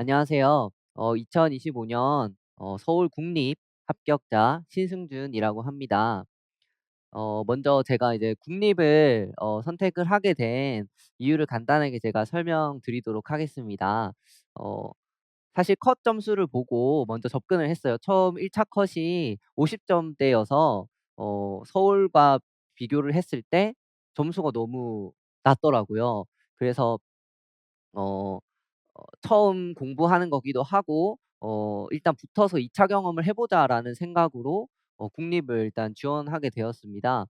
안녕하세요. 2025년 서울 국립 합격자 신승준이라고 합니다. 먼저 제가 이제 국립을 선택을 하게 된 이유를 간단하게 제가 설명드리도록 하겠습니다. 어 사실 컷 점수를 보고 먼저 접근을 했어요. 처음 1차 컷이 50 점대여서 서울과 비교를 했을 때 점수가 너무 낮더라고요. 그래서 어 처음 공부하는 거기도 하고 일단 붙어서 2차 경험을 해 보자.'라는 생각으로 국립을 일단 지원하게 되었습니다.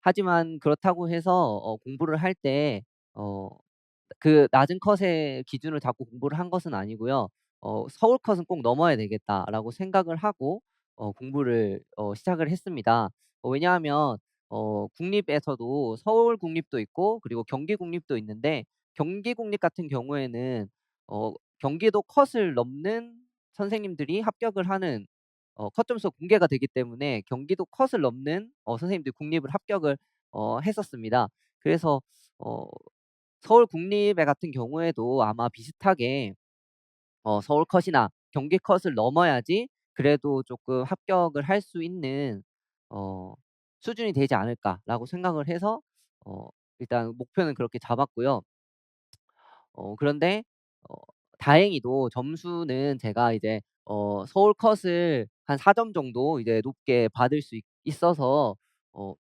하지만 그렇다고 해서 공부를 할 때 그 낮은 컷의 기준을 잡고 공부를 한 것은 아니고요. '서울 컷은 꼭 넘어야 되겠다.'라고 생각을 하고 공부를 시작을 했습니다. 왜냐하면 국립에서도 서울 국립도 있고 그리고 경기 국립도 있는데 경기 국립 같은 경우에는 경기도 컷을 넘는 선생님들이 합격을 하는 컷 점수가 공개가 되기 때문에 경기도 컷을 넘는 선생님들이 국립을 합격을 했었습니다. 그래서 어 서울 국립에 같은 경우에도 아마 비슷하게 서울 컷이나 경기 컷을 넘어야지 그래도 쪼끔 합격을 할 수 있는 어 '수준이 되지 않을까.'라고 생각을 해서 어 일단 목표는 그렇게 잡았고요. 그런데 어 다행히도 점수는 제가 이제 서울 컷을 한 4점 정도 이제 높게 받을 수 있어서 어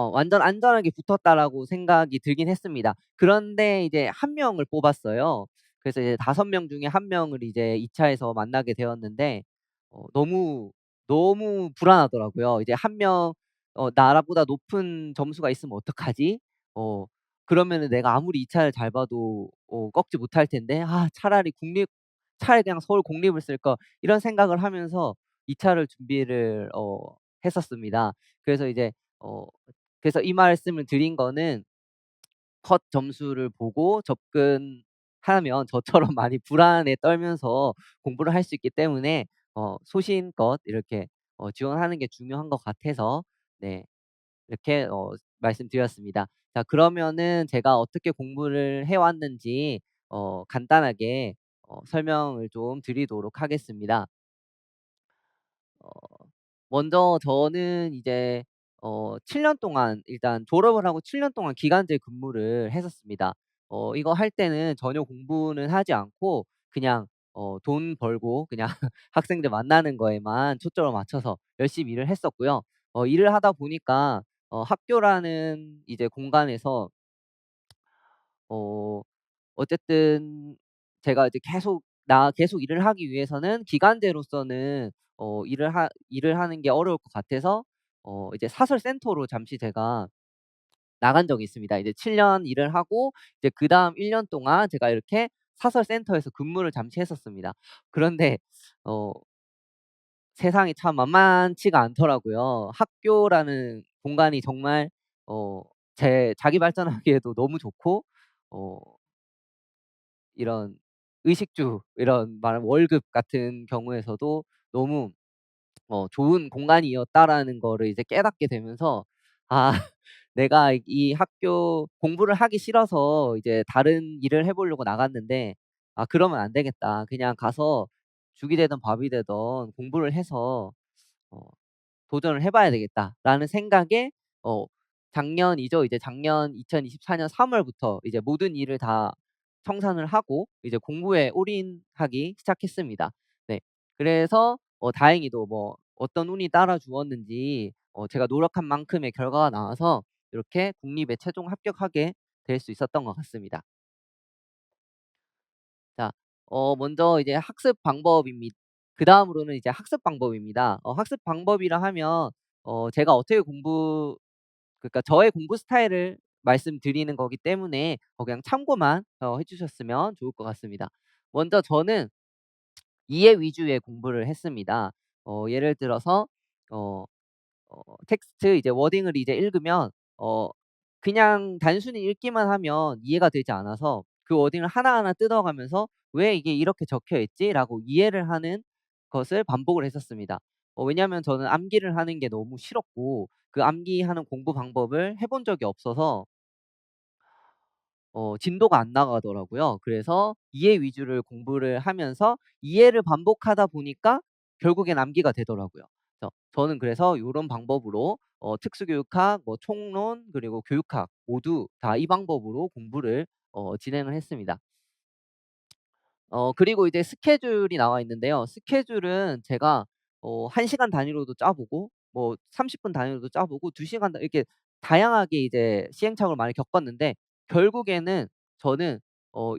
완전 '안전하게 붙었다.'라고 생각이 들긴 했습니다. 그런데 이제 한 명을 뽑았어요. 그래서 이제 5명 중에 한 명을 이제 2 차에서 만나게 되었는데 너무 불안하더라고요. 이제 한 명 나보다 높은 점수가 있으면 어떡하지? 어 그러면은 내가 아무리 2 차를 잘 봐도 꺾지 못할 텐데 '아 차라리 그냥 서울 공립을 쓸 걸.' 이런 생각을 하면서 2 차를 준비를 했었습니다. 그래서 이제 어 그래서 이 말씀을 드린 거는 컷 점수를 보고 접근하면 저처럼 많이 불안에 떨면서 공부를 할 수 있기 때문에 소신껏 이렇게 지원하는 게 중요한 것 같아서 네 이렇게 말씀드렸습니다. 자 그러면은 제가 어떻게 공부를 해 왔는지 간단하게 설명을 좀 드리도록 하겠습니다. 어 먼저 저는 이제 7년 동안 일단 졸업을 하고 7년 동안 기간제 근무를 했었습니다. 이거 할 때는 전혀 공부는 하지 않고 그냥 돈 벌고 그냥 학생들 만나는 거에만 초점을 맞춰서 열심히 일을 했었고요. 일을 하다 보니까 학교라는 이제 공간에서 어 어쨌든 제가 이제 계속 일을 하기 위해서는 기간제로서는 일을 하는 게 어려울 것 같아서 이제 사설 센터로 잠시 제가 나간 적이 있습니다. 이제 7년 일을 하고 이제 그다음 1년 동안 제가 이렇게 사설 센터에서 근무를 잠시 했었습니다. 그런데 어 세상이 참 만만치가 않더라고요. 학교라는 공간이 정말 어 자기 발전하기에도 너무 좋고 어 이런 의식주 이런 말하면 월급 같은 경우에서도 너무 '좋은 공간이었다.'라는 거를 이제 깨닫게 되면서 '아 내가 이 학교 공부를 하기 싫어서 이제 다른 일을 해 보려고 나갔는데 아 그러면 안 되겠다. 그냥 가서 죽이 되든 밥이 되든 공부를 해서 어 '도전을 해 봐야 되겠다.'라는 생각에 어 작년이죠. 이제 작년 2024년 3 월부터 이제 모든 일을 다 청산을 하고 이제 공부에 올인하기 시작했습니다. 네. 그래서 다행히도 뭐 어떤 운이 따라 주었는지 제가 노력한 만큼의 결과가 나와서 이렇게 국립에 최종 합격하게 될 수 있었던 것 같습니다. 자 먼저 이제 학습 방법입니 그다음으로는 이제 학습 방법입니다. 학습 방법이라 하면 제가 어떻게 그러니까 저의 공부 스타일을 말씀드리는 거기 때문에 그냥 참고만 해 주셨으면 좋을 것 같습니다. 먼저 저는 이해 위주의 공부를 했습니다. 예를 들어서 어 텍스트 이제 워딩을 이제 읽으면 그냥 단순히 읽기만 하면 이해가 되지 않아서 그 워딩을 하나하나 뜯어가면서 '왜 이게 이렇게 적혀 있지?'라고 이해를 하는 것을 반복을 했었습니다. 왜냐하면 저는 암기를 하는 게 너무 싫었고 그 암기하는 공부 방법을 해본 적이 없어서 진도가 안 나가더라고요. 그래서 이해 위주를 공부를 하면서 이해를 반복하다 보니까 결국엔 암기가 되더라고요. 저는 그래서 요런 방법으로 특수교육학, 뭐 총론 그리고 교육학 모두 다 이 방법으로 공부를 진행을 했습니다. 그리고 이제 스케줄이 나와 있는데요. 스케줄은 제가 1 시간 단위로도 짜 보고 뭐 30분 단위로도 짜 보고 2 시간 이렇게 다양하게 이제 시행착오를 많이 겪었는데 결국에는 저는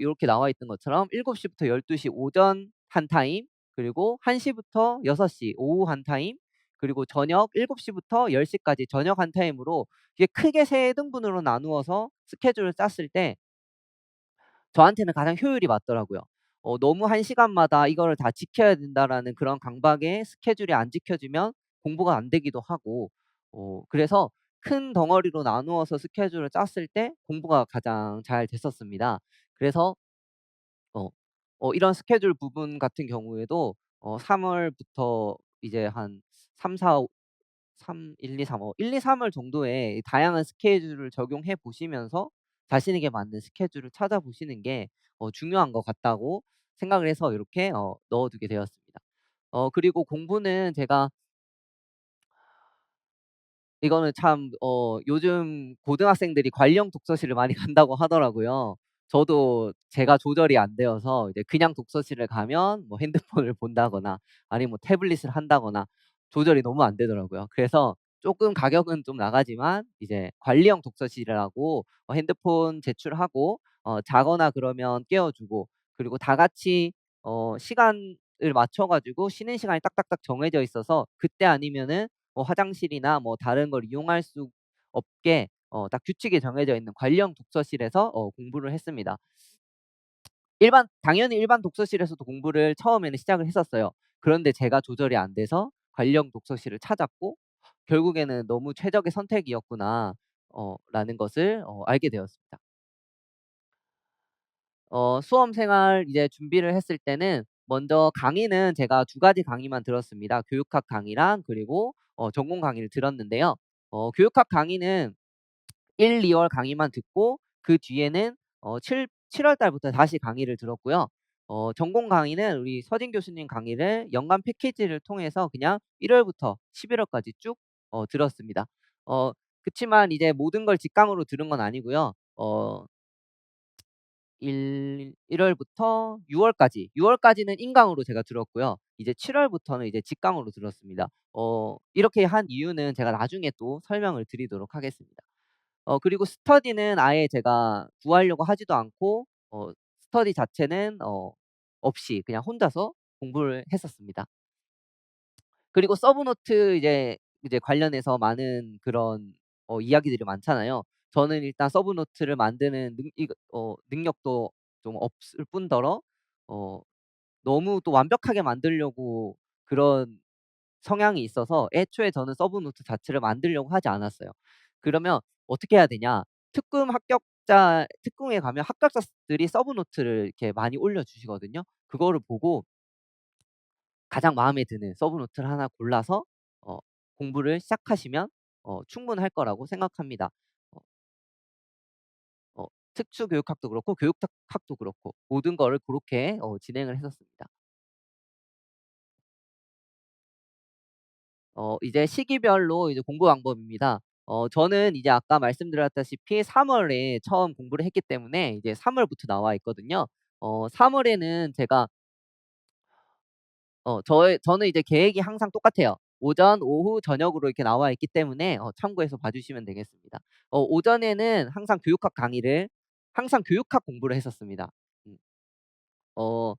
요렇게 나와 있는 것처럼 7시 부터 12시 오전 한 타임, 그리고 1 시부터 6시 오후 한 타임, 그리고 저녁 7 시부터 10 시까지 저녁 한 타임으로 이게 크게 세 등분으로 나누어서 스케줄을 짰을 때 저한테는 가장 효율이 맞더라고요. 너무 1 시간마다 이거를 다 지켜야 된다라는 그런 강박에 스케줄이 안 지켜지면 공부가 안 되기도 하고, 그래서 큰 덩어리로 나누어서 스케줄을 짰을 때 공부가 가장 잘 됐었습니다. 그래서 어 이런 스케줄 부분 같은 경우에도 3 월부터 이제 한 3, 4, 3 1, 2, 3 1, 2, 3월 정도의 다양한 스케줄을 적용해 보시면서 자신에게 맞는 스케줄을 찾아보시는 게 중요한 것 같다고 생각을 해서 이렇게 넣어 두게 되었습니다. 그리고 공부는 제가 이거는 참 요즘 고등학생들이 관령 독서실을 많이 간다고 하더라고요. 저도 제가 조절이 안 되어서 이제 그냥 독서실을 가면 뭐 핸드폰을 본다거나 아니면 뭐 태블릿을 한다거나 조절이 너무 안 되더라고요. 그래서 쪼끔 가격은 좀 나가지만 이제 관리형 독서실이라고 핸드폰 제출하고 자거나 그러면 깨워 주고, 그리고 다 같이 시간을 맞춰 가지고 쉬는 시간이 딱딱딱 정해져 있어서 그때 아니면은 화장실이나 뭐 다른 걸 이용할 수 없게 딱 규칙이 정해져 있는 관리형 독서실에서 공부를 했습니다. 당연히 일반 독서실에서도 공부를 처음에는 시작을 했었어요. 그런데 제가 조절이 안 돼서 관리형 독서실을 찾았고 결국에는 '너무 최적의 선택이었구나.' 라는 것을 알게 되었습니다. 수험 생활 이제 준비를 했을 때는 먼저 강의는 제가 2가지 강의만 들었습니다. 교육학 강의랑 그리고 전공 강의를 들었는데요. 교육학 강의는 1-2월 강의만 듣고 그 뒤에는 7월 달부터 다시 강의를 들었고요. 전공 강의는 우리 서진 교수님 강의를 연간 패키지를 통해서 그냥 1 월부터 11 월까지 쭉 들었습니다. 어 그치만 이제 모든 걸 직강으로 들은 건 아니고요. 1 월부터 6 월까지는 인강으로 제가 들었고요. 이제 7 월부터는 이제 직강으로 들었습니다. 이렇게 한 이유는 제가 나중에 또 설명을 드리도록 하겠습니다. 그리고 스터디는 아예 제가 구하려고 하지도 않고 스터디 자체는 없이 그냥 혼자서 공부를 했었습니다. 그리고 서브노트 이제 관련해서 많은 그런 이야기들이 많잖아요. 저는 일단 서브노트를 만드는 능력도 좀 없을 뿐더러 어 너무 또 완벽하게 만들려고 그런 성향이 있어서 애초에 저는 서브노트 자체를 만들려고 하지 않았어요. 그러면 어떻게 해야 되냐? 특공에 가면 합격자들이 서브노트를 이렇게 많이 올려주시거든요. 그거를 보고 가장 마음에 드는 서브노트를 하나 골라서 어 공부를 시작하시면 충분할 거라고 생각합니다. 어 어 특수교육학도 그렇고 교육학도 그렇고 모든 거를 고렇게 진행을 했었습니다. 이제 시기별로 이제 공부 방법입니다. 저는 이제 아까 말씀드렸다시피 3 월에 처음 공부를 했기 때문에 이제 3 월부터 나와 있거든요. 3 월에는 제가 저는 이제 계획이 항상 똑같아요. 오전, 오후, 저녁으로 이렇게 나와 있기 때문에 참고해서 봐 주시면 되겠습니다. 오전에는 항상 교육학 공부를 했었습니다. 음. 어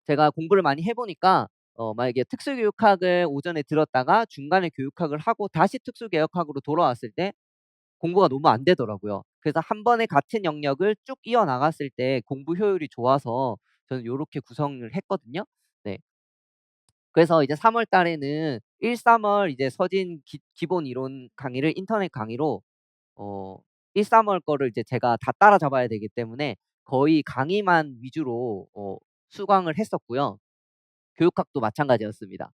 제가 공부를 많이 해 보니까 만약에 특수교육학을 오전에 들었다가 중간에 교육학을 하고 다시 특수교육학으로 돌아왔을 때 공부가 너무 안 되더라고요. 그래서 한 번에 같은 영역을 쭉 이어나갔을 때 공부 효율이 좋아서 저는 요렇게 구성을 했거든요. 네. 그래서 이제 3월 달에는 1-3월 이제 서진 기본 이론 강의를 인터넷 강의로 어 1-3월 거를 이제 제가 다 따라잡아야 되기 때문에 거의 강의만 위주로 수강을 했었고요. 교육학도 마찬가지였습니다.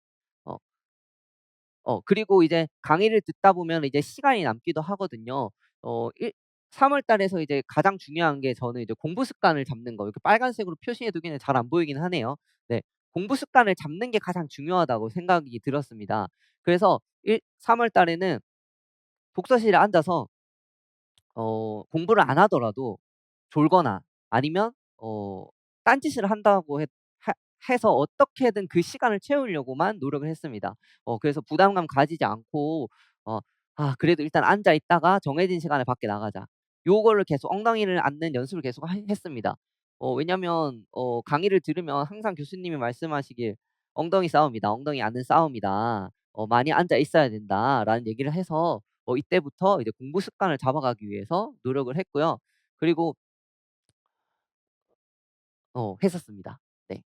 어 그리고 이제 강의를 듣다 보면 이제 시간이 남기도 하거든요. 3월 달에서 이제 가장 중요한 게 저는 이제 공부 습관을 잡는 거 이렇게 빨간색으로 표시해 두기는 잘 안 보이긴 하네요. 네. 공부 습관을 잡는 게 가장 중요하다고 생각이 들었습니다. 그래서 3월 달에는 독서실에 앉아서 공부를 안 하더라도 졸거나 아니면 딴짓을 한다고 해서 어떻게든 그 시간을 채우려고만 노력을 했습니다. 그래서 부담감 가지지 않고 어 '아 그래도 일단 앉아 있다가 정해진 시간에 밖에 나가자.' 요거를 계속 엉덩이를 앉는 연습을 계속 했습니다. 왜냐면 강의를 들으면 항상 교수님이 말씀하시길 "엉덩이 싸움이다. 엉덩이 앉는 싸움이다. 많이 앉아 있어야 된다."라는 얘기를 해서 이때부터 이제 공부 습관을 잡아가기 위해서 노력을 했고요. 그리고 했었습니다. 네.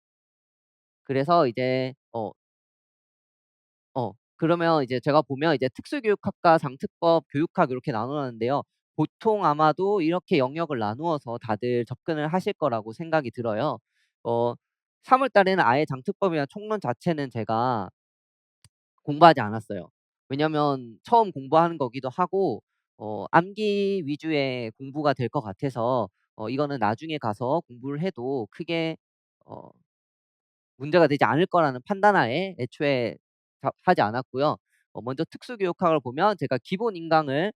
그래서 이제 그러면 이제 제가 보면 이제 특수교육학과, 장특법, 교육학 요렇게 나누는데요. 보통 아마도 이렇게 영역을 나누어서 다들 접근을 하실 거라고 생각이 들어요. 어 3월 달에는 아예 장특법이나 총론 자체는 제가 공부하지 않았어요. 왜냐면 처음 공부하는 거기도 하고 암기 위주의 공부가 될 것 같아서 이거는 나중에 가서 공부를 해도 크게 어 문제가 되지 않을 거라는 판단하에 애초에 하지 않았고요. 먼저 특수교육학을 보면 제가 기본 인강을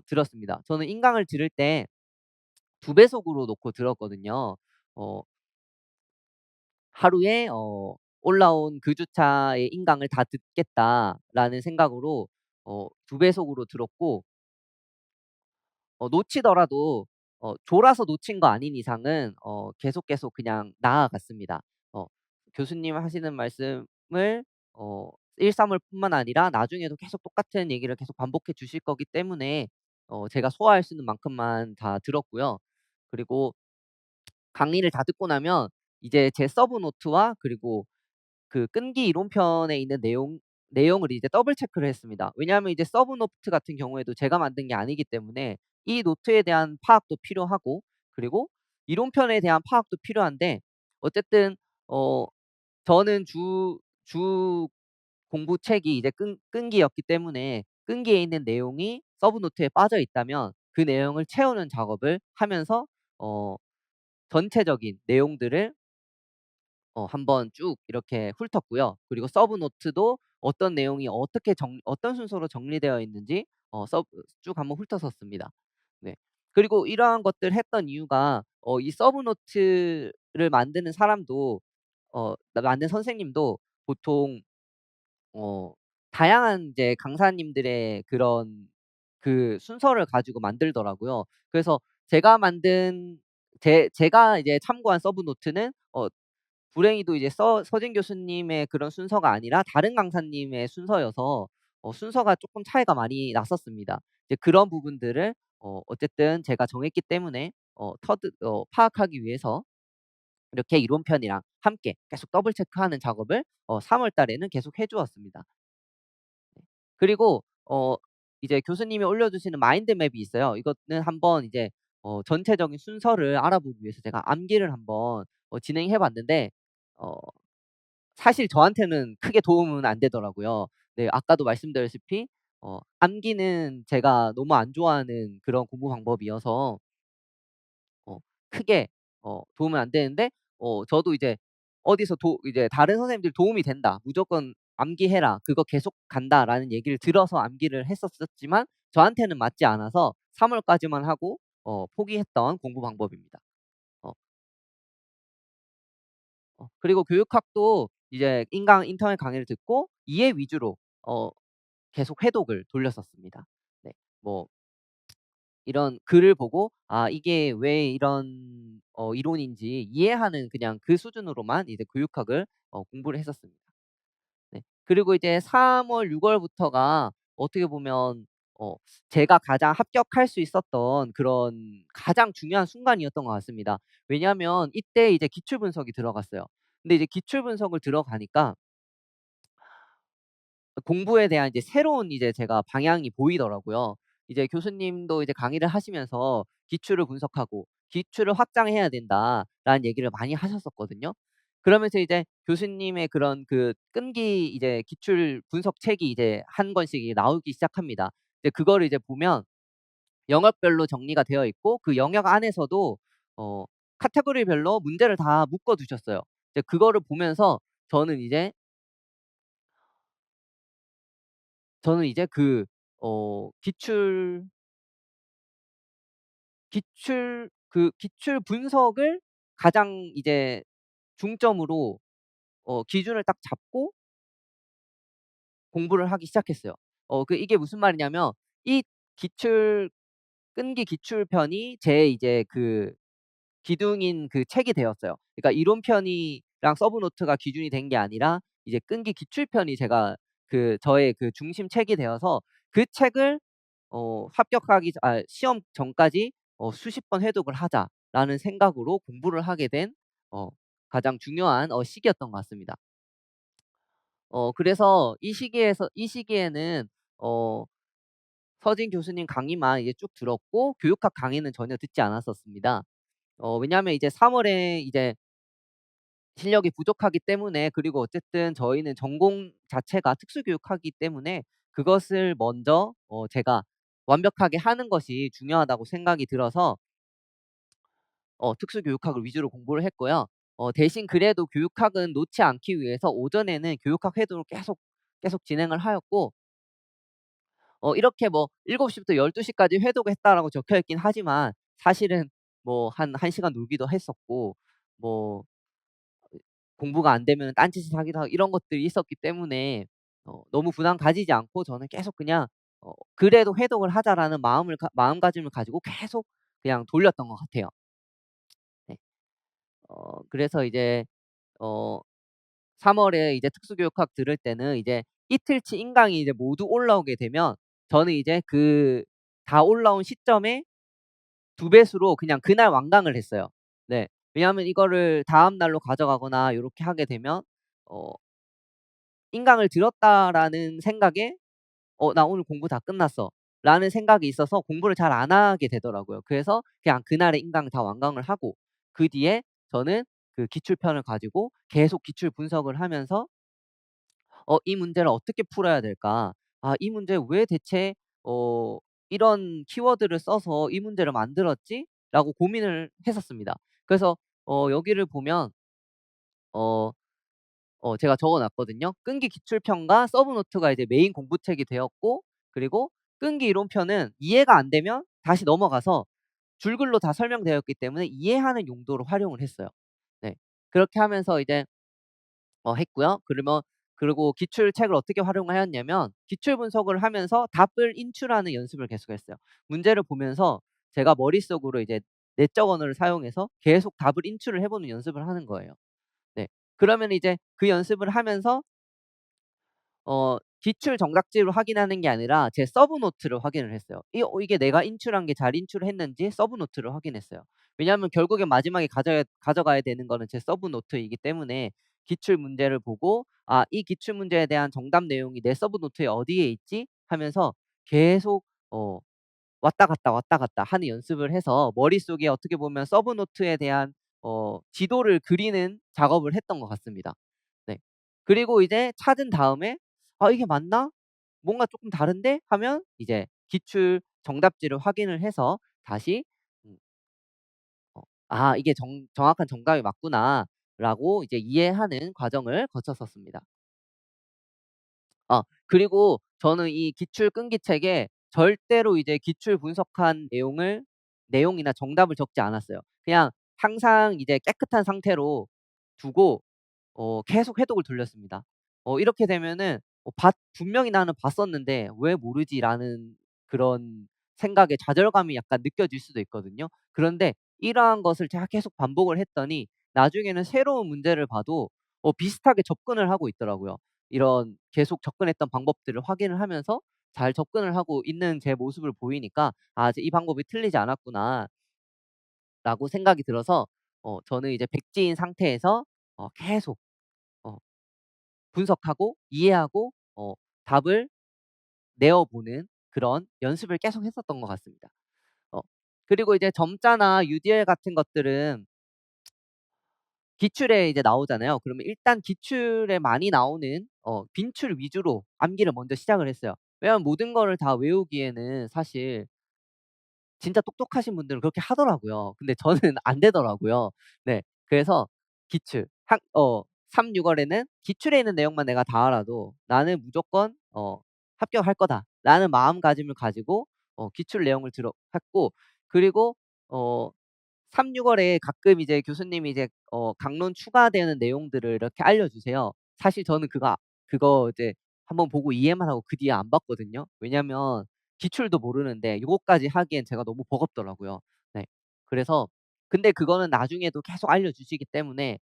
들었습니다. 저는 인강을 들을 때 두 배속으로 놓고 들었거든요. 어 하루에 올라온 그 주차의 인강을 다 듣겠다라는 생각으로 두 배속으로 들었고 놓치더라도 졸아서 놓친 거 아닌 이상은 계속 그냥 나아갔습니다. 어 교수님 하시는 말씀을 어 1-3 월뿐만 아니라 나중에도 계속 똑같은 얘기를 계속 반복해 주실 거기 때문에 제가 소화할 수 있는 만큼만 다 들었고요. 그리고 강의를 다 듣고 나면 이제 제 서브 노트와 그리고 그 끈기 이론편에 있는 내용을 이제 더블 체크를 했습니다. 왜냐하면 이제 서브 노트 같은 경우에도 제가 만든 게 아니기 때문에 이 노트에 대한 파악도 필요하고 그리고 이론편에 대한 파악도 필요한데 어쨌든 어 저는 주 공부 책이 이제 끈기였기 때문에 끈기에 있는 내용이 서브 노트에 빠져 있다면 그 내용을 채우는 작업을 하면서 어 전체적인 내용들을 한번 쭉 이렇게 훑었고요. 그리고 서브 노트도 어떤 내용이 어떤 순서로 정리되어 있는지 서브 쭉 한번 훑었었습니다. 네. 그리고 이러한 것들 했던 이유가 이 서브 노트를 만드는 사람도 만든 선생님도 보통 어 다양한 이제 강사님들의 그런 그 순서를 가지고 만들더라고요. 그래서 제가 만든 제가 이제 참고한 서브 노트는 불행히도 이제 서진 교수님의 그런 순서가 아니라 다른 강사님의 순서여서 순서가 쪼끔 차이가 많이 났었습니다. 이제 그런 부분들을 어쨌든 제가 정했기 때문에 파악하기 위해서 이렇게 이론편이랑 함께 계속 더블 체크하는 작업을 3월 달에는 계속 해 주었습니다. 그리고 이제 교수님이 올려주시는 마인드 맵이 있어요. 이거는 한번 이제 전체적인 순서를 알아보기 위해서 제가 암기를 한번 진행해 봤는데 어 사실 저한테는 크게 도움은 안 되더라고요. 네 아까도 말씀드렸다시피 암기는 제가 너무 안 좋아하는 그런 공부 방법이어서 어 크게 도움은 안 되는데 저도 이제 어디서 이제 다른 선생님들 "도움이 된다. 무조건 암기해라. 그거 계속 간다."라는 얘기를 들어서 암기를 했었지만 저한테는 맞지 않아서 3 월까지만 하고 포기했던 공부 방법입니다. 어 그리고 교육학도 이제 인터넷 강의를 듣고 이해 위주로 계속 회독을 돌렸었습니다. 네. 뭐 이런 글을 보고 아 이게 왜 이런 이론인지 이해하는 그냥 그 수준으로만 이제 교육학을 공부를 했었습니다. 네. 그리고 이제 3 월, 6 월부터가 어떻게 보면 어 제가 가장 합격할 수 있었던 그런 가장 중요한 순간이었던 것 같습니다. 왜냐하면 이때 이제 기출 분석이 들어갔어요. 근데 이제 기출 분석을 들어가니까 공부에 대한 이제 새로운 이제 제가 방향이 보이더라고요. 이제 교수님도 이제 강의를 하시면서 "기출을 분석하고 기출을 확장해야 된다."라는 얘기를 많이 하셨었거든요. 그러면서 이제 교수님의 그런 그 끈기 이제 기출 분석 책이 이제 한 권씩 이제 나오기 시작합니다. 이제 그거를 이제 보면 영역별로 정리가 되어 있고 그 영역 안에서도 어 카테고리별로 문제를 다 묶어 두셨어요. 이제 그거를 보면서 저는 이제 저는 이제 그 기출 기출 분석을 가장 이제 중점으로 기준을 딱 잡고 공부를 하기 시작했어요. 이게 무슨 말이냐면 이 기출 끈기 기출편이 제 이제 그 기둥인 그 책이 되었어요. 그러니까 이론편이랑 서브노트가 기준이 된 게 아니라 이제 끈기 기출편이 제가 저의 그 중심 책이 되어서 그 책을 합격하기 시험 전까지 '수십 번 회독을 하자.'라는 생각으로 공부를 하게 된 어 가장 중요한 시기였던 것 같습니다. 그래서 이 시기에는 어 서진 교수님 강의만 이제 쭉 들었고 교육학 강의는 전혀 듣지 않았었습니다. 왜냐하면 이제 3 월에 이제 실력이 부족하기 때문에, 그리고 어쨌든 저희는 전공 자체가 특수교육하기 때문에 그것을 먼저 제가 완벽하게 하는 것이 중요하다고 생각이 들어서 특수교육학을 위주로 공부를 했고요. 대신 그래도 교육학은 놓지 않기 위해서 오전에는 교육학 회독을 계속 진행을 하였고, 이렇게 뭐 "7 시부터 12 시까지 회독했다."라고 적혀 있긴 하지만 사실은 뭐 한 1 시간 놀기도 했었고, 뭐 공부가 안 되면은 딴짓을 하기도 하고 이런 것들이 있었기 때문에 너무 부담 가지지 않고 저는 계속 그냥 '그래도 회독을 하자.'라는 마음가짐을 가지고 계속 그냥 돌렸던 것 같아요. 네. 그래서 이제 어 3 월에 이제 특수교육학 들을 때는 이제 이틀치 인강이 이제 모두 올라오게 되면 저는 이제 다 올라온 시점에 두 배수로 그냥 그날 완강을 했어요. 네. 왜냐하면 이거를 다음 날로 가져가거나 요렇게 하게 되면 어 '인강을 들었다.'라는 생각에 '나 오늘 공부 다 끝났어.'라는 생각이 있어서 공부를 잘 안 하게 되더라고요. 그래서 그냥 그날에 인강 다 완강을 하고 그 뒤에 저는 그 기출편을 가지고 계속 기출 분석을 하면서 '이 문제를 어떻게 풀어야 될까? 이 문제 왜 대체 어 이런 키워드를 써서 이 문제를 만들었지?'라고 고민을 했었습니다. 그래서 여기를 보면 어 제가 적어 놨거든요. 끈기 기출편과 서브노트가 이제 메인 공부책이 되었고, 그리고 끈기 이론편은 이해가 안 되면 다시 넘어가서 줄글로 다 설명되어 있기 때문에 이해하는 용도로 활용을 했어요. 네. 그렇게 하면서 이제 했고요. 그리고 기출책을 어떻게 활용하였냐면 기출 분석을 하면서 답을 인출하는 연습을 계속했어요. 문제를 보면서 제가 머릿속으로 이제 내적 언어를 사용해서 계속 답을 인출을 해 보는 연습을 하는 거예요. 네. 그러면 이제 그 연습을 하면서 기출 정답지를 확인하는 게 아니라 제 서브 노트를 확인을 했어요. 이게 내가 인출한 게 잘 인출했는지 서브 노트를 확인했어요. 왜냐하면 결국엔 마지막에 가져가야 되는 거는 제 서브 노트이기 때문에 기출 문제를 보고 '아 이 기출 문제에 대한 정답 내용이 내 서브 노트에 어디에 있지?' 하면서 계속 왔다 갔다, 왔다 갔다 하는 연습을 해서 머릿속에 어떻게 보면 서브 노트에 대한 지도를 그리는 작업을 했던 것 같습니다. 네. 그리고 이제 찾은 다음에 '아 이게 맞나? 뭔가 쪼끔 다른데?' 하면 이제 기출 정답지를 확인을 해서 다시 음 '아 이게 정확한 정답이 맞구나.'라고 이제 이해하는 과정을 거쳤었습니다. 그리고 저는 이 기출 끈기책에 절대로 이제 기출 분석한 내용이나 정답을 적지 않았어요. 그냥 항상 이제 깨끗한 상태로 두고 계속 해독을 돌렸습니다. 이렇게 되면은 분명히 나는 봤었는데 '왜 모르지?'라는 그런 생각에 좌절감이 약간 느껴질 수도 있거든요. 그런데 이러한 것을 제가 계속 반복을 했더니 나중에는 새로운 문제를 봐도 비슷하게 접근을 하고 있더라고요. 이런 계속 접근했던 방법들을 확인을 하면서 잘 접근을 하고 있는 제 모습을 보이니까 '아 이제 이 방법이 틀리지 않았구나.'라고 생각이 들어서 저는 이제 백지인 상태에서 계속 어 분석하고 이해하고 답을 내어 보는 그런 연습을 계속 했었던 것 같습니다. 어 그리고 이제 점자나 UDL 같은 것들은 기출에 이제 나오잖아요. 그러면 일단 기출에 많이 나오는 빈출 위주로 암기를 먼저 시작을 했어요. 왜냐하면 모든 거를 다 외우기에는 사실 진짜 똑똑하신 분들은 그렇게 하더라고요. 근데 저는 안 되더라고요. 네. 그래서 기출 학 3, 6 월에는 기출에 있는 내용만 내가 다 알아도 '나는 무조건 합격할 거다.'라는 마음가짐을 가지고 기출 내용을 들어 했고, 그리고 어 3-6 월에 가끔 이제 교수님이 이제 강론 추가되는 내용들을 이렇게 알려주세요. 사실 저는 그거 이제 한번 보고 이해만 하고 그 뒤에 안 봤거든요. 왜냐면 기출도 모르는데 요거까지 하기엔 제가 너무 버겁더라고요. 네. 그래서 근데 그거는 나중에도 계속 알려주시기 때문에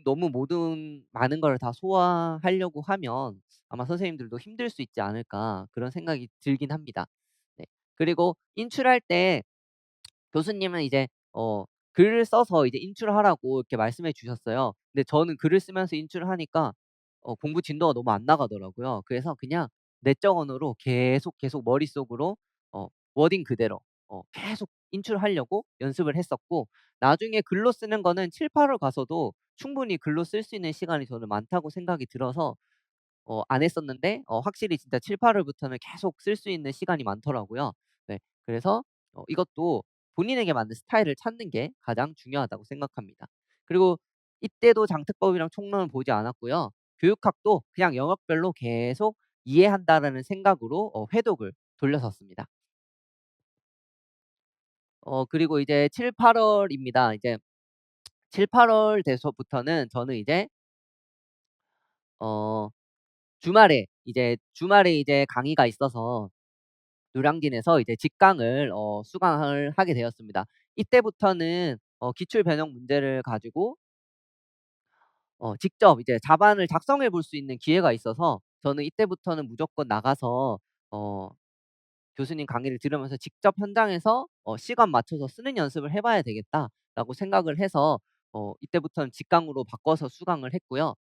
너무 모든 많은 걸 다 소화하려고 하면 아마 선생님들도 힘들 수 있지 않을까, 그런 생각이 들긴 합니다. 네. 그리고 인출할 때 교수님은 이제 글을 써서 이제 인출하라고 이렇게 말씀해 주셨어요. 근데 저는 글을 쓰면서 인출을 하니까 공부 진도가 너무 안 나가더라고요. 그래서 그냥 내적 언어로 계속 머릿속으로 워딩 그대로 계속 인출하려고 연습을 했었고, 나중에 글로 쓰는 거는 7-8월 가서도 충분히 글로 쓸 수 있는 시간이 저는 많다고 생각이 들어서 안 했었는데 확실히 진짜 7-8 월부터는 계속 쓸 수 있는 시간이 많더라고요. 네. 그래서 이것도 본인에게 맞는 스타일을 찾는 게 가장 중요하다고 생각합니다. 그리고 이때도 장특법이랑 총론을 보지 않았고요. 교육학도 그냥 영역별로 계속 이해한다라는 생각으로 회독을 돌렸었습니다. 그리고 이제 7-8 월입니다. 이제 7-8월 돼서부터는 저는 이제 어 주말에 이제 강의가 있어서 노량진에서 이제 직강을 수강을 하게 되었습니다. 이때부터는 기출 변형 문제를 가지고 직접 이제 답안을 작성해 볼 수 있는 기회가 있어서 저는 이때부터는 무조건 나가서 어 교수님 강의를 들으면서 직접 현장에서 '시간 맞춰서 쓰는 연습을 해 봐야 되겠다.'라고 생각을 해서 이때부터는 직강으로 바꿔서 수강을 했고요.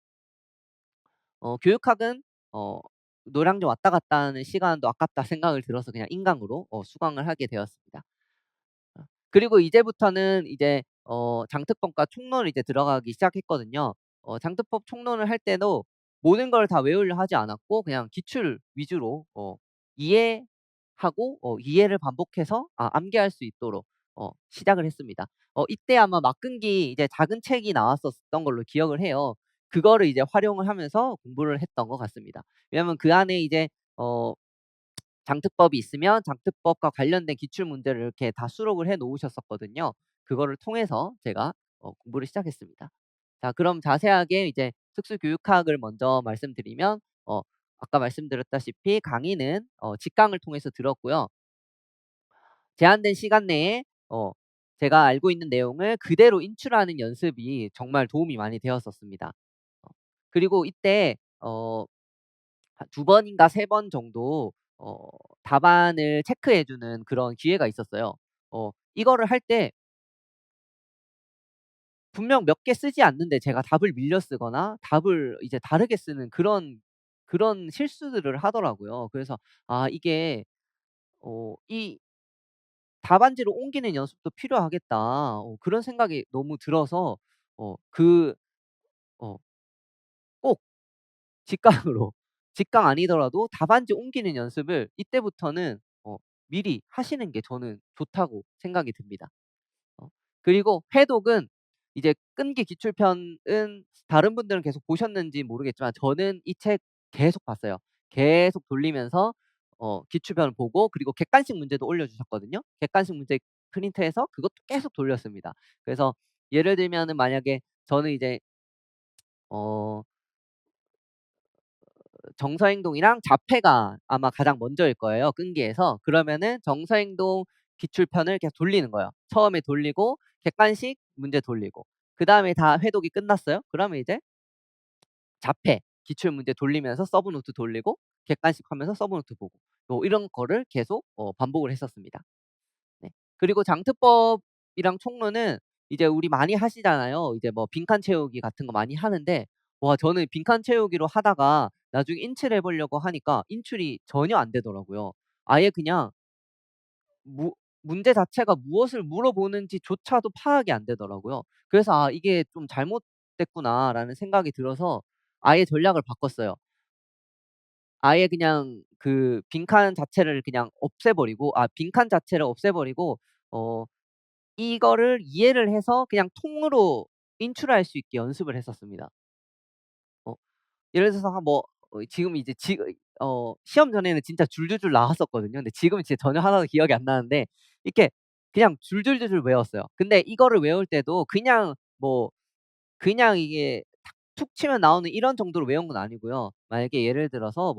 교육학은 어 노량진 왔다 갔다 하는 시간도 아깝다 생각을 들어서 그냥 인강으로 수강을 하게 되었습니다. 그리고 이제부터는 이제 장특법과 총론을 이제 들어가기 시작했거든요. 장특법 총론을 할 때도 모든 걸 다 외우려 하지 않았고 그냥 기출 위주로 이해하고 이해를 반복해서 암기할 수 있도록 시작을 했습니다. 이때 아마 막근기 이제 작은 책이 나왔었던 걸로 기억을 해요. 그거를 이제 활용을 하면서 공부를 했던 것 같습니다. 왜냐하면 그 안에 이제 어 장특법이 있으면 장특법과 관련된 기출 문제를 이렇게 다 수록을 해 놓으셨었거든요. 그거를 통해서 제가 공부를 시작했습니다. 자, 그럼 자세하게 이제 특수교육학을 먼저 말씀드리면 아까 말씀드렸다시피 강의는 직강을 통해서 들었고요. 제한된 시간 내에 제가 알고 있는 내용을 그대로 인출하는 연습이 정말 도움이 많이 되었었습니다. 어 그리고 이때 한 2 번인가 3번 정도 답안을 체크해 주는 그런 기회가 있었어요. 이거를 할 때 분명 몇 개 쓰지 않는데 제가 답을 밀려 쓰거나 답을 이제 다르게 쓰는 그런 실수들을 하더라고요. 그래서 '아 이게 이 답안지로 옮기는 연습도 필요하겠다.' 그런 생각이 너무 들어서 어 그 어 꼭 직강으로 직강 아니더라도 답안지 옮기는 연습을 이때부터는 미리 하시는 게 저는 좋다고 생각이 듭니다. 어 그리고 회독은 이제 끈기 기출편은 다른 분들은 계속 보셨는지 모르겠지만 저는 이 책 계속 봤어요. 계속 돌리면서 기출편을 보고, 그리고 객관식 문제도 올려주셨거든요. 객관식 문제 프린트해서 그것도 계속 돌렸습니다. 그래서 예를 들면은 만약에 저는 이제 어 정서행동이랑 자폐가 아마 가장 먼저일 거예요, 끈기에서. 그러면은 정서행동 기출편을 계속 돌리는 거예요. 처음에 돌리고 객관식 문제 돌리고, 그다음에 다 회독이 끝났어요. 그러면 이제 자폐 기출 문제 돌리면서 서브노트 돌리고 객관식 하면서 서브노트 보고 이런 거를 계속 반복을 했었습니다. 네. 그리고 장트법이랑 총론은 이제 우리 많이 하시잖아요. 이제 뭐 빈칸 채우기 같은 거 많이 하는데, 와 저는 빈칸 채우기로 하다가 나중에 인출해 보려고 하니까 인출이 전혀 안 되더라고요. 아예 그냥 무 문제 자체가 무엇을 물어보는지조차도 파악이 안 되더라고요. 그래서 '아 이게 좀 잘못됐구나.'라는 생각이 들어서 아예 전략을 바꿨어요. 아예 그냥 그 빈칸 자체를 그냥 없애 버리고 빈칸 자체를 없애 버리고 어 이거를 이해를 해서 그냥 통으로 인출할 수 있게 연습을 했었습니다. 어 예를 들어서 한 뭐 지금 이제 시험 전에는 진짜 줄줄줄 나왔었거든요. 근데 지금은 진짜 전혀 하나도 기억이 안 나는데 이렇게 그냥 줄줄줄줄 외웠어요. 근데 이거를 외울 때도 그냥 이게 툭 치면 나오는 이런 정도로 외운 건 아니고요. 만약에 예를 들어서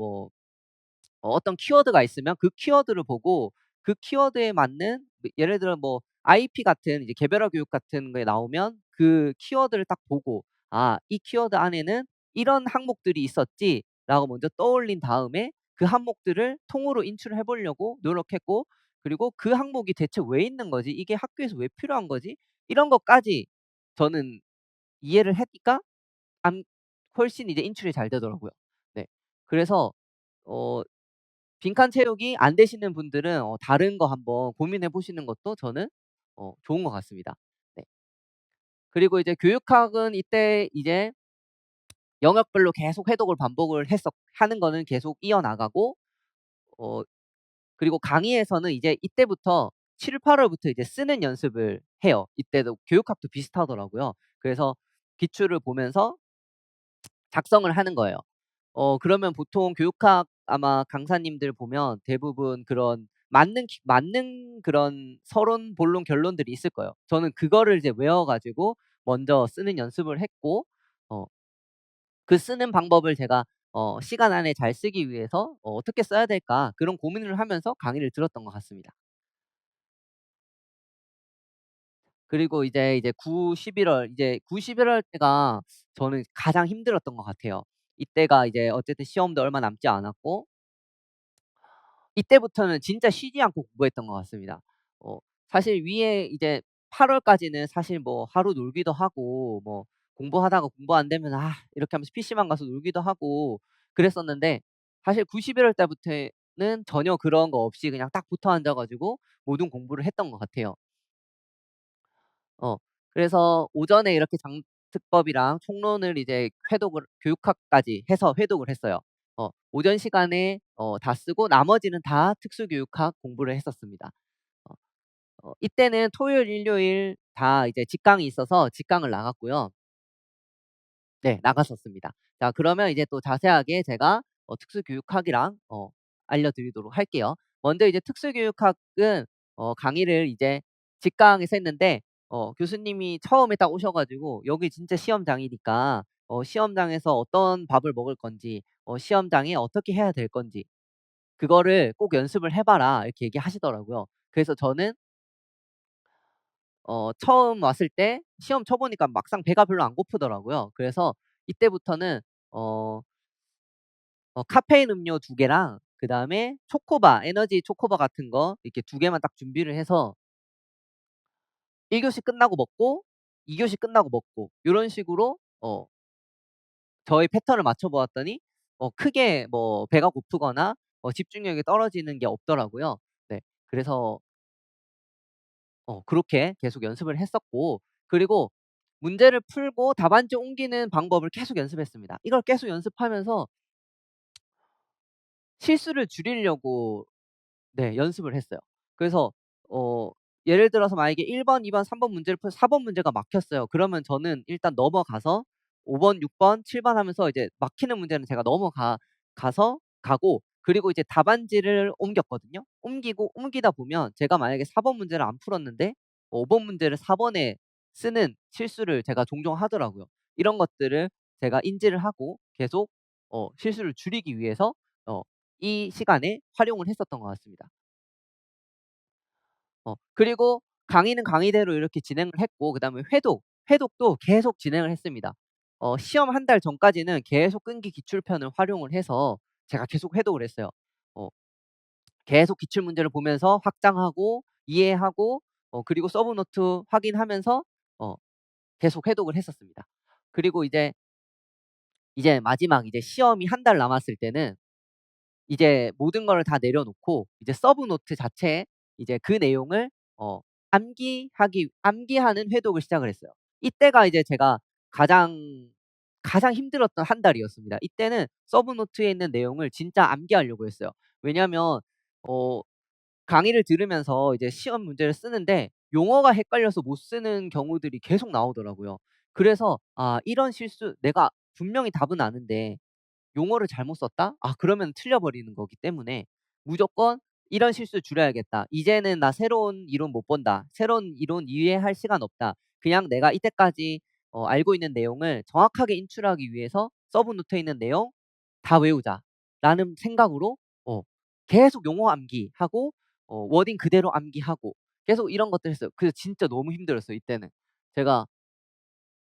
어떤 키워드가 있으면 그 키워드를 보고 그 키워드에 맞는 예를 들어 뭐 IP 같은 이제 개별화 교육 같은 거에 나오면 그 키워드를 딱 보고 '아 이 키워드 안에는 이런 항목들이 있었지.'라고 먼저 떠올린 다음에 그 항목들을 통으로 인출해 보려고 노력했고, 그리고 '그 항목이 대체 왜 있는 거지? 이게 학교에서 왜 필요한 거지?' 이런 것까지 저는 이해를 하니까 안 훨씬 이제 인출이 잘 되더라고요. 네. 그래서 어 빈칸 채우기 안 되시는 분들은 다른 거 한번 고민해 보시는 것도 저는 좋은 것 같습니다. 네. 그리고 이제 교육학은 이때 이제 영역별로 계속 회독을 반복을 했었 하는 거는 계속 이어나가고, 어 그리고 강의에서는 이제 이때부터 7-8 월부터 이제 쓰는 연습을 해요. 이때도 교육학도 비슷하더라고요. 그래서 기출을 보면서 작성을 하는 거예요. 그러면 보통 교육학 아마 강사님들 보면 대부분 그런 맞는 그런 서론, 본론, 결론들이 있을 거예요. 저는 그거를 이제 외워 가지고 먼저 쓰는 연습을 했고, 어 그 쓰는 방법을 제가 시간 안에 잘 쓰기 위해서 '어떻게 써야 될까?' 그런 고민을 하면서 강의를 들었던 것 같습니다. 그리고 이제 9-11 월 이제 9-11월 때가 저는 가장 힘들었던 것 같아요. 이때가 이제 어쨌든 시험도 얼마 남지 않았고, 이때부터는 진짜 쉬지 않고 공부했던 것 같습니다. 어 사실 위에 이제 8 월까지는 사실 뭐 하루 놀기도 하고 뭐 공부하다가 공부 안 되면 이렇게 하면서 PC방 가서 놀기도 하고 그랬었는데, 사실 9-11월 때부터는 전혀 그런 거 없이 그냥 딱 붙어 앉아 가지고 모든 공부를 했던 것 같아요. 어 그래서 오전에 이렇게 장특법이랑 총론을 이제 회독을 교육학까지 해서 회독을 했어요. 오전 시간에 다 쓰고 나머지는 다 특수교육학 공부를 했었습니다. 어 이때는 토요일, 일요일 다 이제 직강이 있어서 직강을 나갔고요. 네, 나갔었습니다. 자, 그러면 이제 또 자세하게 제가 특수교육학이랑 알려드리도록 할게요. 먼저 이제 특수교육학은 강의를 이제 직강에서 했는데, 교수님이 처음에 딱 오셔 가지고 "여기 진짜 시험장이니까 시험장에서 어떤 밥을 먹을 건지, 시험장에 어떻게 해야 될 건지 그거를 꼭 연습을 해 봐라." 이렇게 얘기하시더라고요. 그래서 저는 처음 왔을 때 시험 쳐 보니까 막상 배가 별로 안 고프더라고요. 그래서 이때부터는 어 카페인 음료 2 개랑 그다음에 초코바, 에너지 초코바 같은 거 이렇게 2 개만 딱 준비를 해서 1 교시 끝나고 먹고 2 교시 끝나고 먹고 요런 식으로 저의 패턴을 맞춰 보았더니 크게 뭐 배가 고프거나 집중력이 떨어지는 게 없더라고요. 네. 그래서 그렇게 계속 연습을 했었고, 그리고 문제를 풀고 답안지 옮기는 방법을 계속 연습했습니다. 이걸 계속 연습하면서 실수를 줄이려고 네, 연습을 했어요. 그래서 어 예를 들어서 만약에 1 번, 2 번, 3번 문제를 풀 4번 문제가 막혔어요. 그러면 저는 일단 넘어가서 5 번, 6 번, 7번 하면서 이제 막히는 문제는 제가 가서 가고, 그리고 이제 답안지를 옮겼거든요. 옮기다 보면 제가 만약에 4번 문제를 안 풀었는데 5번 문제를 4 번에 쓰는 실수를 제가 종종 하더라고요. 이런 것들을 제가 인지를 하고 계속 실수를 줄이기 위해서 어 이 시간에 활용을 했었던 것 같습니다. 그리고 강의는 강의대로 이렇게 진행을 했고, 그다음에 회독도 계속 진행을 했습니다. 시험 한 달 전까지는 계속 끈기 기출편을 활용을 해서 제가 계속 회독을 했어요. 어 계속 기출 문제를 보면서 확장하고 이해하고 그리고 서브 노트 확인하면서 어 계속 회독을 했었습니다. 그리고 이제 마지막 이제 시험이 한 달 남았을 때는 이제 모든 거를 다 내려놓고 이제 서브 노트 자체에 이제 그 내용을 암기하는 회독을 시작을 했어요. 이때가 이제 제가 가장 가장 힘들었던 한 달이었습니다. 이때는 서브노트에 있는 내용을 진짜 암기하려고 했어요. 왜냐하면 어 강의를 들으면서 이제 시험 문제를 쓰는데 용어가 헷갈려서 못 쓰는 경우들이 계속 나오더라고요. 그래서 '아 이런 실수 내가 분명히 답은 아는데 용어를 잘못 썼다? 아 그러면 틀려 버리는 거기 때문에 무조건 이런 실수 줄여야겠다. 이제는 나 새로운 이론 못 본다. 새로운 이론 이해할 시간 없다. 그냥 내가 이때까지 알고 있는 내용을 정확하게 인출하기 위해서 서브노트에 있는 내용 다 외우자.'라는 생각으로 어 계속 용어 암기하고 워딩 그대로 암기하고 계속 이런 것들 했어요. 그래서 진짜 너무 힘들었어요 이때는. 제가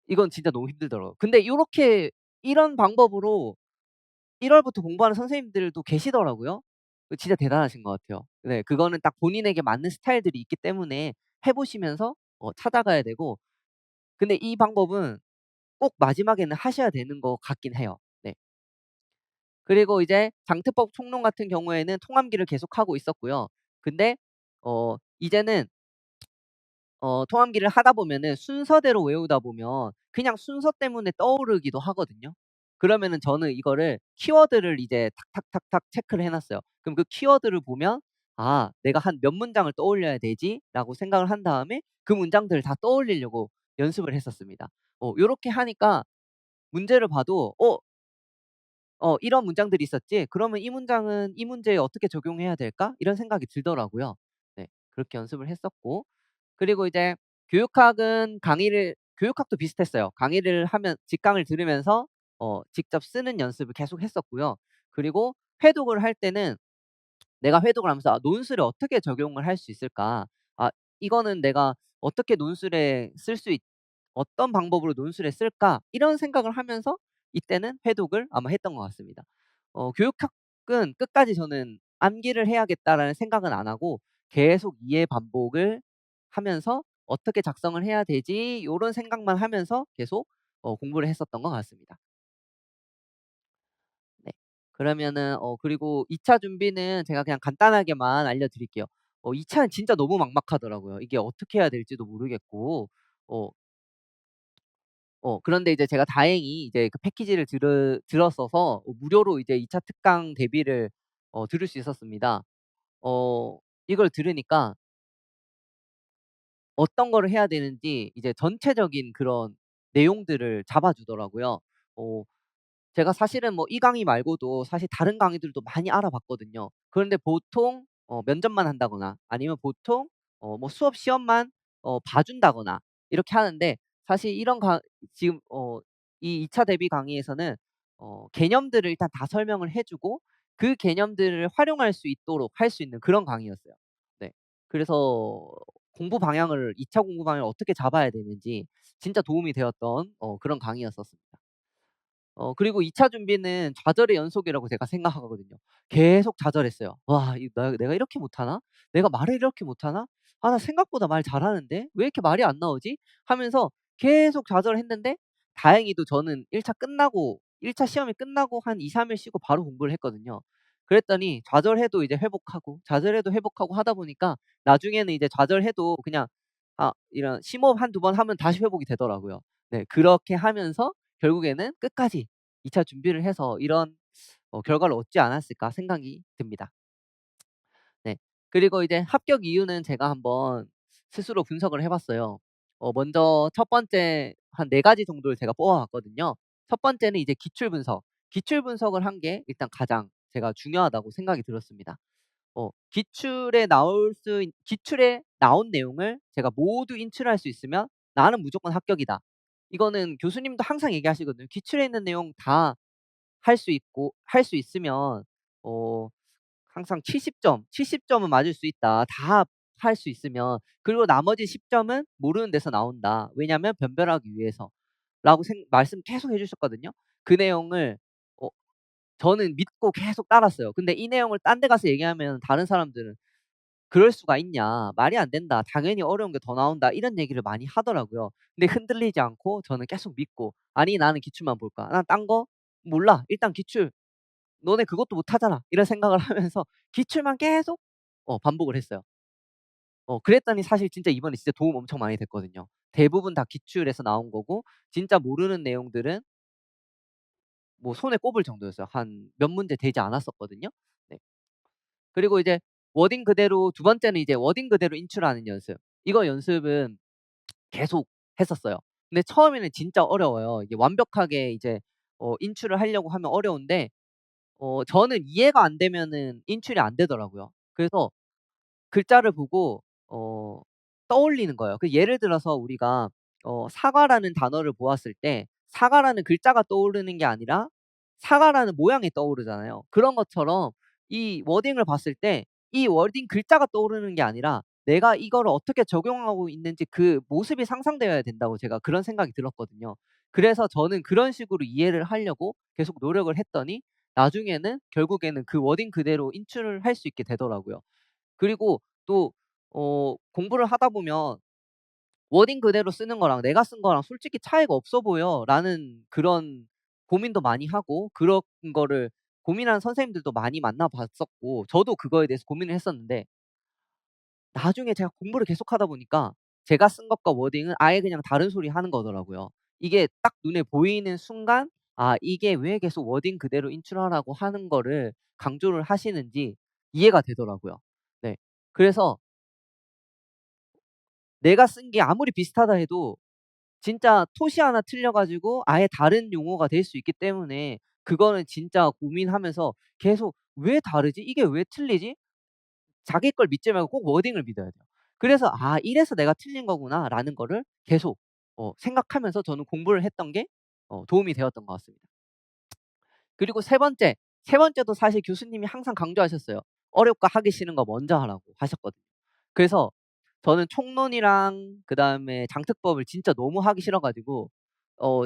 이건 진짜 너무 힘들더라고요. 근데 요렇게 이런 방법으로 1 월부터 공부하는 선생님들도 계시더라고요. 그 진짜 대단하신 것 같아요. 네. 그거는 딱 본인에게 맞는 스타일들이 있기 때문에 해 보시면서 찾아가야 되고 근데 이 방법은 꼭 마지막에는 하셔야 되는 것 같긴 해요. 네. 그리고 이제 장트법 총론 같은 경우에는 통암기를 계속하고 있었고요. 근데 이제는 통암기를 하다 보면은 순서대로 외우다 보면 그냥 순서 때문에 떠오르기도 하거든요. 그러면은 저는 이거를 키워드를 이제 탁탁탁탁 체크를 해 놨어요. 그럼 그 키워드를 보면 '아 내가 한 몇 문장을 떠올려야 되지?'라고 생각을 한 다음에 그 문장들을 다 떠올리려고 연습을 했었습니다. 요렇게 하니까 문제를 봐도 '이런 문장들이 있었지. 그러면 이 문장은 이 문제에 어떻게 적용해야 될까?' 이런 생각이 들더라고요. 네. 그렇게 연습을 했었고 그리고 이제 교육학도 비슷했어요. 강의를 하면 직강을 들으면서 직접 쓰는 연습을 계속 했었고요. 그리고 회독을 할 때는 내가 회독을 하면서 '아 논술에 어떻게 적용을 할 수 있을까? 아 이거는 내가 어떻게 논술에 쓸 수 있 어떤 방법으로 논술에 쓸까?' 이런 생각을 하면서 이때는 회독을 아마 했던 것 같습니다. 교육학은 끝까지 저는 '암기를 해야겠다.'라는 생각은 안 하고 계속 이해 반복을 하면서 '어떻게 작성을 해야 되지?' 요런 생각만 하면서 계속 공부를 했었던 것 같습니다. 네. 그러면은 그리고 2차 준비는 제가 그냥 간단하게만 알려드릴게요. 2 차는 진짜 너무 막막하더라고요. 이게 어떻게 해야 될지도 모르겠고 어 그런데 이제 제가 다행히 이제 그 패키지를 들었어서 무료로 이제 2차 특강 대비를 들을 수 있었습니다. 어 이걸 들으니까 어떤 거를 해야 되는지 이제 전체적인 그런 내용들을 잡아 주더라고요. 어 제가 사실은 뭐 이 강의 말고도 사실 다른 강의들도 많이 알아봤거든요. 그런데 보통 면접만 한다거나 아니면 보통 뭐 수업 시험만 봐 준다거나 이렇게 하는데 사실 이런 강 지금 이 2차 대비 강의에서는 개념들을 일단 다 설명을 해 주고 그 개념들을 활용할 수 있도록 할 수 있는 그런 강의였어요. 네. 그래서 공부 방향을 2차 공부 방향을 어떻게 잡아야 되는지 진짜 도움이 되었던 그런 강의였었습니다. 그리고 2차 준비는 좌절의 연속이라고 제가 생각하거든요. 계속 좌절했어요. '와 이 내가 이렇게 못하나? 내가 말을 이렇게 못하나? 아 나 생각보다 말 잘하는데 왜 이렇게 말이 안 나오지?' 하면서 계속 좌절했는데 다행히도 저는 1차 시험이 끝나고 한 2-3일 쉬고 바로 공부를 했거든요. 그랬더니 좌절해도 이제 회복하고 좌절해도 회복하고 하다 보니까 나중에는 이제 좌절해도 그냥 이런 심호흡 1-2번 하면 다시 회복이 되더라고요. 네 그렇게 하면서 결국에는 끝까지 2차 준비를 해서 이런 결과를 얻지 않았을까 생각이 듭니다. 네. 그리고 이제 합격 이유는 제가 한번 스스로 분석을 해 봤어요. 먼저 첫 번째 한 4 가지 정도를 제가 뽑아 봤거든요. 첫 번째는 이제 기출 분석. 기출 분석을 한 게 일단 가장 제가 중요하다고 생각이 들었습니다. 기출에 나온 내용을 제가 모두 인출할 수 있으면 '나는 무조건 합격이다.' 이거는 교수님도 항상 얘기하시거든요. 기출에 있는 내용 다 할 수 있으면 어 항상 70 점은 맞을 수 있다. 다 할 수 있으면. 그리고 나머지 10 점은 모르는 데서 나온다. 왜냐하면 변별하기 위해서.'라고 말씀 계속 해 주셨거든요. 그 내용을 어 저는 믿고 계속 따랐어요. 근데 이 내용을 딴 데 가서 얘기하면 다른 사람들은 "그럴 수가 있냐. 말이 안 된다. 당연히 어려운 게 더 나온다." 이런 얘기를 많이 하더라고요. 근데 흔들리지 않고 저는 계속 믿고 '아니 나는 기출만 볼 거야. 난 딴 거 몰라. 일단 기출. 너네 그것도 못하잖아.' 이런 생각을 하면서 기출만 계속 반복을 했어요. 그랬더니 사실 진짜 이번에 진짜 도움 엄청 많이 됐거든요. 대부분 다 기출에서 나온 거고 진짜 모르는 내용들은 뭐 손에 꼽을 정도였어요. 한 몇 문제 되지 않았었거든요. 네. 그리고 이제 워딩 그대로 두 번째는 이제 워딩 그대로 인출하는 연습. 이거 연습은 계속 했었어요. 근데 처음에는 진짜 어려워요. 이게 완벽하게 이제 인출을 하려고 하면 어려운데 저는 이해가 안 되면은 인출이 안 되더라고요. 그래서 글자를 보고 떠올리는 거예요. 그 예를 들어서 우리가 사과라는 단어를 보았을 때 사과라는 글자가 떠오르는 게 아니라 사과라는 모양이 떠오르잖아요. 그런 것처럼 이 워딩을 봤을 때 이 워딩 글자가 떠오르는 게 아니라 내가 이거를 어떻게 적용하고 있는지 그 모습이 상상되어야 된다고 제가 그런 생각이 들었거든요. 그래서 저는 그런 식으로 이해를 하려고 계속 노력을 했더니 나중에는 결국에는 그 워딩 그대로 인출을 할 수 있게 되더라고요. 그리고 또 공부를 하다 보면 '워딩 그대로 쓰는 거랑 내가 쓴 거랑 솔직히 차이가 없어 보여.'라는 그런 고민도 많이 하고 그런 거를 고민하는 선생님들도 많이 만나 봤었고 저도 그거에 대해서 고민을 했었는데 나중에 제가 공부를 계속하다 보니까 제가 쓴 것과 워딩은 아예 그냥 다른 소리 하는 거더라고요. 이게 딱 눈에 보이는 순간 이게 왜 계속 워딩 그대로 인출하라고 하는 거를 강조를 하시는지 이해가 되더라고요. 네. 그래서 내가 쓴 게 아무리 비슷하다 해도 진짜 토시 하나 틀려 가지고 아예 다른 용어가 될 수 있기 때문에 그거는 진짜 고민하면서 계속 '왜 다르지? 이게 왜 틀리지?' 자기 걸 믿지 말고 꼭 워딩을 믿어야 돼요. 그래서 '아 이래서 내가 틀린 거구나.'라는 거를 계속 생각하면서 저는 공부를 했던 게 도움이 되었던 것 같습니다. 그리고 세 번째도 사실 교수님이 항상 강조하셨어요. "어렵고 하기 싫은 거 먼저 하라."고 하셨거든요. 그래서 저는 총론이랑 그다음에 장특법을 진짜 너무 하기 싫어 가지고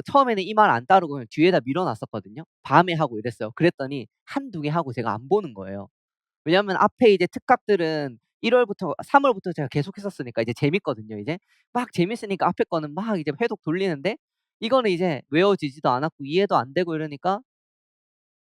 처음에는 이 말 안 따르고 그냥 뒤에다 밀어 놨었거든요. 밤에 하고 이랬어요. 그랬더니 한두 개 하고 제가 안 보는 거예요. 왜냐하면 앞에 이제 특각들은 1 월부터 3 월부터 제가 계속 했었으니까 이제 재밌거든요 이제. 막 재밌으니까 앞에 거는 막 이제 회독 돌리는데 이거는 이제 외워지지도 않았고 이해도 안 되고 이러니까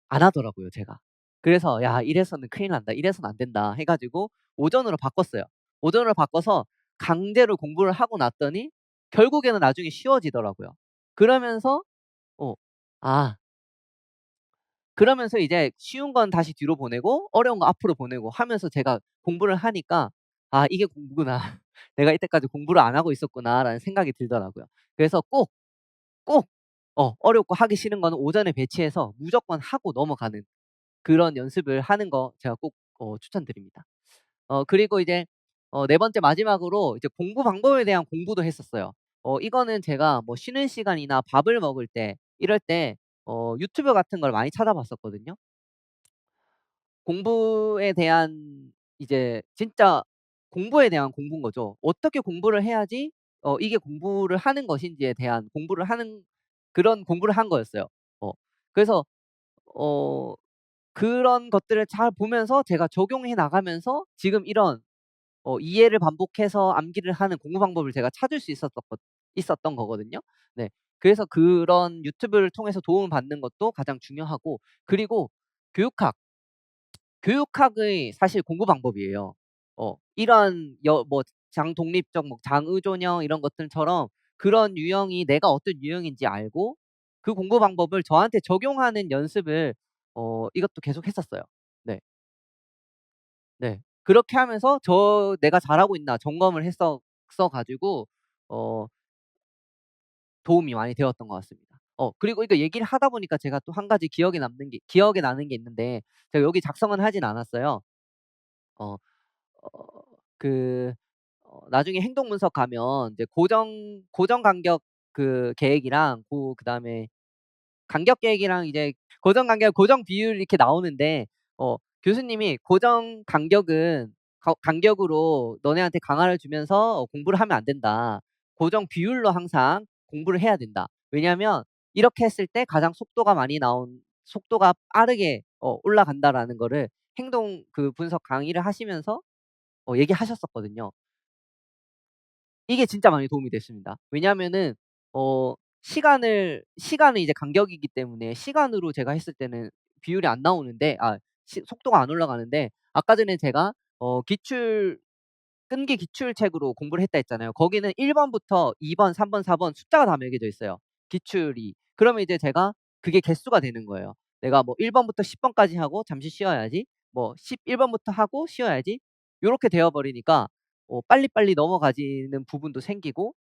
안 하더라고요 제가. 그래서 '야 이래서는 큰일 난다. 이래서는 안 된다.' 해 가지고 오전으로 바꿨어요. 오전으로 바꿔서 강제로 공부를 하고 났더니 결국에는 나중에 쉬워지더라고요. 그러면서 어 아 그러면서 이제 쉬운 건 다시 뒤로 보내고 어려운 거 앞으로 보내고 하면서 제가 공부를 하니까 '아 이게 공부구나. 내가 이때까지 공부를 안 하고 있었구나.'라는 생각이 들더라고요. 그래서 꼭 어렵고 하기 싫은 거는 오전에 배치해서 무조건 하고 넘어가는 그런 연습을 하는 거 제가 꼭 추천드립니다. 그리고 이제 네 번째 마지막으로 이제 공부 방법에 대한 공부도 했었어요. 이거는 제가 뭐 쉬는 시간이나 밥을 먹을 때 이럴 때 유튜브 같은 걸 많이 찾아봤었거든요. 공부에 대한 이제 진짜 공부에 대한 공부인 거죠. 어떻게 공부를 해야지 이게 공부를 하는 것인지에 대한 공부를 하는 그런 공부를 한 거였어요. 어 그래서 어 그런 것들을 잘 보면서 제가 적용해 나가면서 지금 이런 이해를 반복해서 암기를 하는 공부 방법을 제가 찾을 수 있었던 거거든요. 네. 그래서 그런 유튜브를 통해서 도움을 받는 것도 가장 중요하고 그리고 교육학 교육학의 사실 공부 방법이에요. 이러한 뭐 장독립적 뭐 장의존형 이런 것들처럼 그런 유형이 내가 어떤 유형인지 알고 그 공부 방법을 저한테 적용하는 연습을 이것도 계속 했었어요. 네. 네. 그렇게 하면서 '내가 잘하고 있나.' 점검을 했었어 가지고 어 도움이 많이 되었던 것 같습니다. 그리고 이거 얘기를 하다 보니까 제가 또 한 가지 기억에 나는 게 있는데 제가 여기 작성은 하진 않았어요. 어 어 그 나중에 행동 분석 가면 이제 고정 간격 그 계획이랑 그다음에 간격 계획이랑 이제 고정 간격, 고정 비율 이렇게 나오는데 교수님이 "고정 간격은 간격으로 너네한테 강화를 주면서 공부를 하면 안 된다. 고정 비율로 항상 공부를 해야 된다. 왜냐하면 이렇게 했을 때 가장 속도가 빠르게 올라간다."라는 거를 행동 분석 강의를 하시면서 얘기하셨었거든요. 이게 진짜 많이 도움이 됐습니다. 왜냐하면은 어 시간은 이제 간격이기 때문에 시간으로 제가 했을 때는 비율이 안 나오는데 속도가 안 올라가는데 아까 전에 제가 끈기 기출책으로 공부를 했다 했잖아요. 거기는 1 번부터 2번, 3번, 4번 숫자가 다 매겨져 있어요, 기출이. 그러면 이제 제가 그게 개수가 되는 거예요. 내가 뭐 1 번부터 10 번까지 하고 잠시 쉬어야지. 뭐 11 번부터 하고 쉬어야지. 요렇게 되어 버리니까 빨리빨리 넘어가지는 부분도 생기고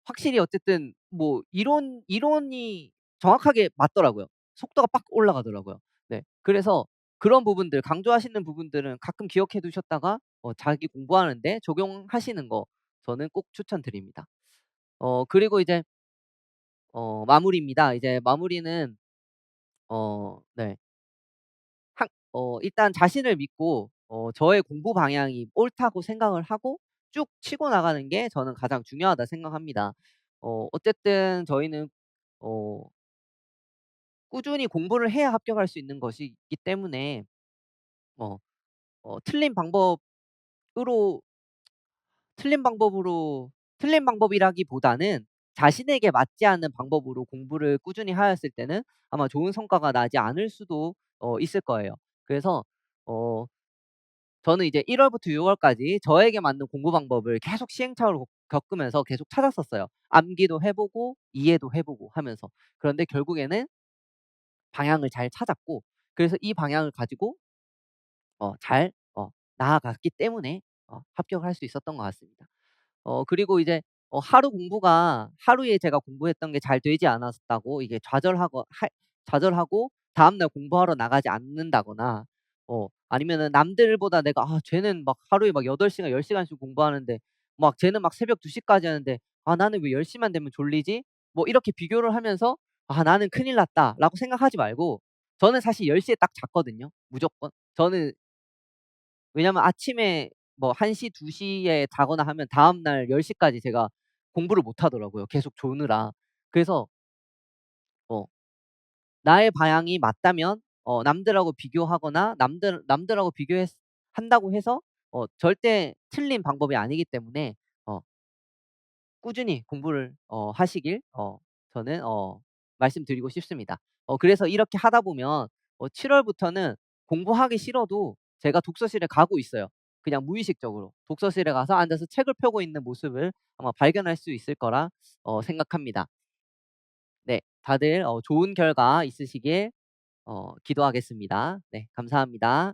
확실히 어쨌든 뭐 이론이 정확하게 맞더라고요. 속도가 빡 올라가더라고요. 네. 그래서 그런 부분들 강조하시는 부분들은 가끔 기억해 두셨다가 자기 공부하는데 적용하시는 거 저는 꼭 추천드립니다. 그리고 이제 마무리입니다. 이제 마무리는 네. 일단 자신을 믿고 저의 공부 방향이 옳다고 생각을 하고 쭉 치고 나가는 게 저는 가장 중요하다 생각합니다. 어쨌든 저희는 어 꾸준히 공부를 해야 합격할 수 있는 것이기 때문에 어 틀린 방법으로 틀린 방법으로 틀린 방법이라기보다는 자신에게 맞지 않는 방법으로 공부를 꾸준히 하였을 때는 아마 좋은 성과가 나지 않을 수도 있을 거예요. 그래서 어 저는 이제 1 월부터 6 월까지 저에게 맞는 공부 방법을 계속 시행착오를 겪으면서 계속 찾았었어요. 암기도 해 보고 이해도 해 보고 하면서. 그런데 결국에는 방향을 잘 찾았고 그래서 이 방향을 가지고 잘 나아갔기 때문에 합격을 할 수 있었던 것 같습니다. 그리고 이제 하루에 제가 공부했던 게 잘 되지 않았다고 이게 좌절하고 다음날 공부하러 나가지 않는다거나 아니면은 남들보다 내가 '아 쟤는 막 하루에 막 8 시간 10 시간씩 공부하는데 막 쟤는 막 새벽 2 시까지 하는데 아 나는 왜 10 시만 되면 졸리지?' 뭐 이렇게 비교를 하면서 '아 나는 큰일 났다.'라고 생각하지 말고 저는 사실 10 시에 딱 잤거든요 무조건. 저는 왜냐면 아침에 뭐 1 시, 2 시에 자거나 하면 다음날 10 시까지 제가 공부를 못 하더라고요, 계속 조느라. 그래서 어 나의 방향이 맞다면 남들하고 비교하거나 남들하고 비교했 한다고 해서 절대 틀린 방법이 아니기 때문에 어 꾸준히 공부를 하시길 저는 말씀드리고 싶습니다. 그래서 이렇게 하다 보면 7 월부터는 공부하기 싫어도 제가 독서실에 가고 있어요. 그냥 무의식적으로. 독서실에 가서 앉아서 책을 펴고 있는 모습을 아마 발견할 수 있을 거라 생각합니다. 네. 다들 좋은 결과 있으시길 기도하겠습니다. 네. 감사합니다.